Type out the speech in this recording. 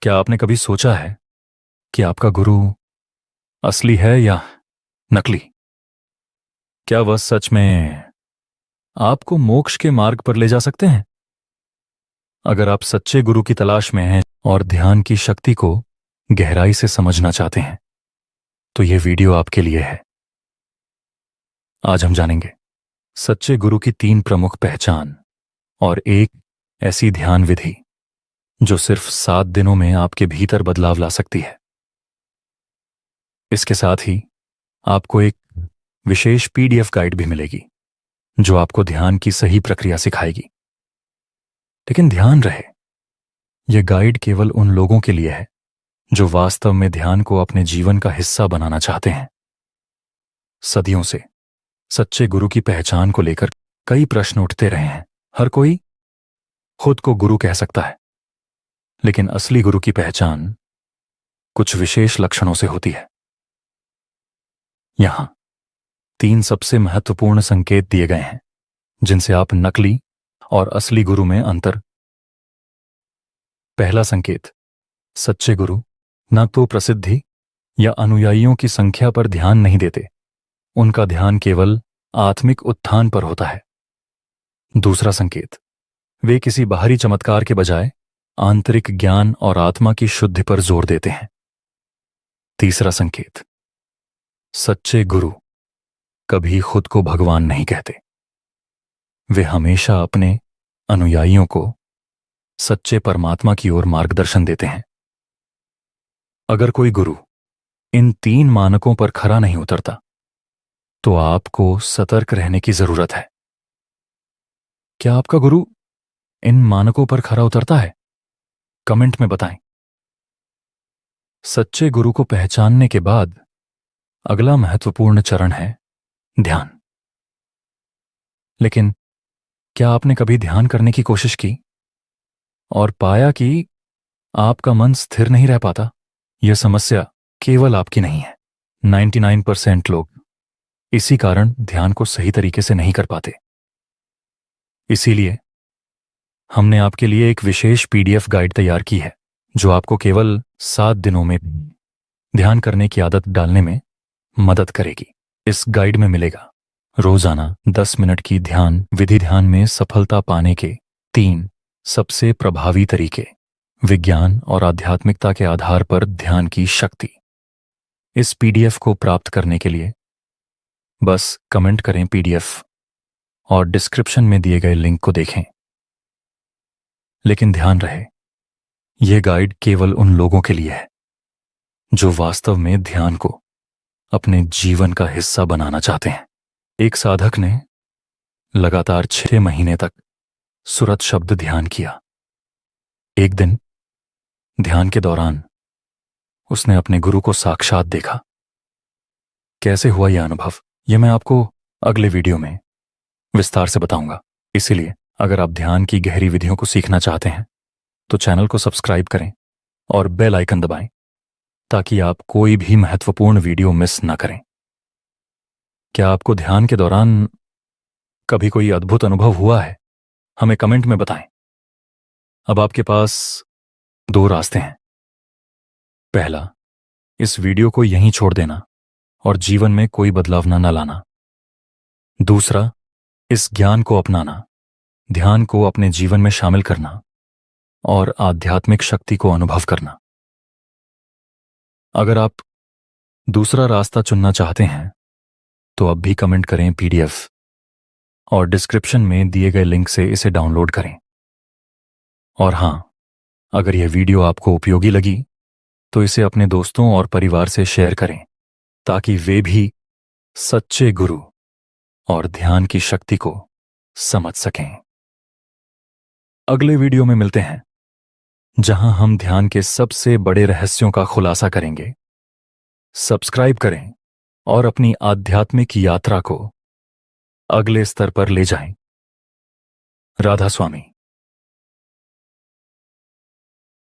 क्या आपने कभी सोचा है कि आपका गुरु असली है या नकली? क्या वह सच में आपको मोक्ष के मार्ग पर ले जा सकते हैं? अगर आप सच्चे गुरु की तलाश में हैं और ध्यान की शक्ति को गहराई से समझना चाहते हैं तो यह वीडियो आपके लिए है। आज हम जानेंगे सच्चे गुरु की 3 प्रमुख पहचान और एक ऐसी ध्यान विधि जो सिर्फ 7 दिनों में आपके भीतर बदलाव ला सकती है। इसके साथ ही आपको एक विशेष पीडीएफ गाइड भी मिलेगी जो आपको ध्यान की सही प्रक्रिया सिखाएगी। लेकिन ध्यान रहे, यह गाइड केवल उन लोगों के लिए है जो वास्तव में ध्यान को अपने जीवन का हिस्सा बनाना चाहते हैं। सदियों से सच्चे गुरु की पहचान को लेकर कई प्रश्न उठते रहे हैं। हर कोई खुद को गुरु कह सकता है, लेकिन असली गुरु की पहचान कुछ विशेष लक्षणों से होती है। यहां 3 सबसे महत्वपूर्ण संकेत दिए गए हैं जिनसे आप नकली और असली गुरु में अंतर। पहला संकेत, सच्चे गुरु न तो प्रसिद्धि या अनुयायियों की संख्या पर ध्यान नहीं देते, उनका ध्यान केवल आत्मिक उत्थान पर होता है। दूसरा संकेत, वे किसी बाहरी चमत्कार के बजाय आंतरिक ज्ञान और आत्मा की शुद्धि पर जोर देते हैं। तीसरा संकेत, सच्चे गुरु कभी खुद को भगवान नहीं कहते, वे हमेशा अपने अनुयायियों को सच्चे परमात्मा की ओर मार्गदर्शन देते हैं। अगर कोई गुरु इन 3 मानकों पर खरा नहीं उतरता तो आपको सतर्क रहने की जरूरत है। क्या आपका गुरु इन मानकों पर खरा उतरता है? कमेंट में बताएं। सच्चे गुरु को पहचानने के बाद अगला महत्वपूर्ण चरण है ध्यान। लेकिन क्या आपने कभी ध्यान करने की कोशिश की और पाया कि आपका मन स्थिर नहीं रह पाता? यह समस्या केवल आपकी नहीं है। 99% लोग इसी कारण ध्यान को सही तरीके से नहीं कर पाते। इसीलिए हमने आपके लिए एक विशेष पीडीएफ गाइड तैयार की है जो आपको केवल 7 दिनों में ध्यान करने की आदत डालने में मदद करेगी। इस गाइड में मिलेगा रोजाना 10 मिनट की ध्यान विधि, ध्यान में सफलता पाने के 3 सबसे प्रभावी तरीके, विज्ञान और आध्यात्मिकता के आधार पर ध्यान की शक्ति। इस पीडीएफ को प्राप्त करने के लिए बस कमेंट करें पीडीएफ और डिस्क्रिप्शन में दिए गए लिंक को देखें। लेकिन ध्यान रहे, यह गाइड केवल उन लोगों के लिए है जो वास्तव में ध्यान को अपने जीवन का हिस्सा बनाना चाहते हैं। एक साधक ने लगातार 6 महीने तक सुरत शब्द ध्यान किया। एक दिन ध्यान के दौरान उसने अपने गुरु को साक्षात देखा। कैसे हुआ यह अनुभव, यह मैं आपको अगले वीडियो में विस्तार से बताऊंगा। इसीलिए अगर आप ध्यान की गहरी विधियों को सीखना चाहते हैं तो चैनल को सब्सक्राइब करें और बेल आइकन दबाएं ताकि आप कोई भी महत्वपूर्ण वीडियो मिस ना करें। क्या आपको ध्यान के दौरान कभी कोई अद्भुत अनुभव हुआ है? हमें कमेंट में बताएं। अब आपके पास 2 रास्ते हैं। पहला, इस वीडियो को यहीं छोड़ देना और जीवन में कोई बदलाव न लाना। दूसरा, इस ज्ञान को अपनाना, ध्यान को अपने जीवन में शामिल करना और आध्यात्मिक शक्ति को अनुभव करना। अगर आप दूसरा रास्ता चुनना चाहते हैं तो अब भी कमेंट करें पीडीएफ और डिस्क्रिप्शन में दिए गए लिंक से इसे डाउनलोड करें। और हां, अगर यह वीडियो आपको उपयोगी लगी तो इसे अपने दोस्तों और परिवार से शेयर करें ताकि वे भी सच्चे गुरु और ध्यान की शक्ति को समझ सकें। अगले वीडियो में मिलते हैं जहां हम ध्यान के सबसे बड़े रहस्यों का खुलासा करेंगे। सब्सक्राइब करें और अपनी आध्यात्मिक यात्रा को अगले स्तर पर ले जाएं। राधा स्वामी।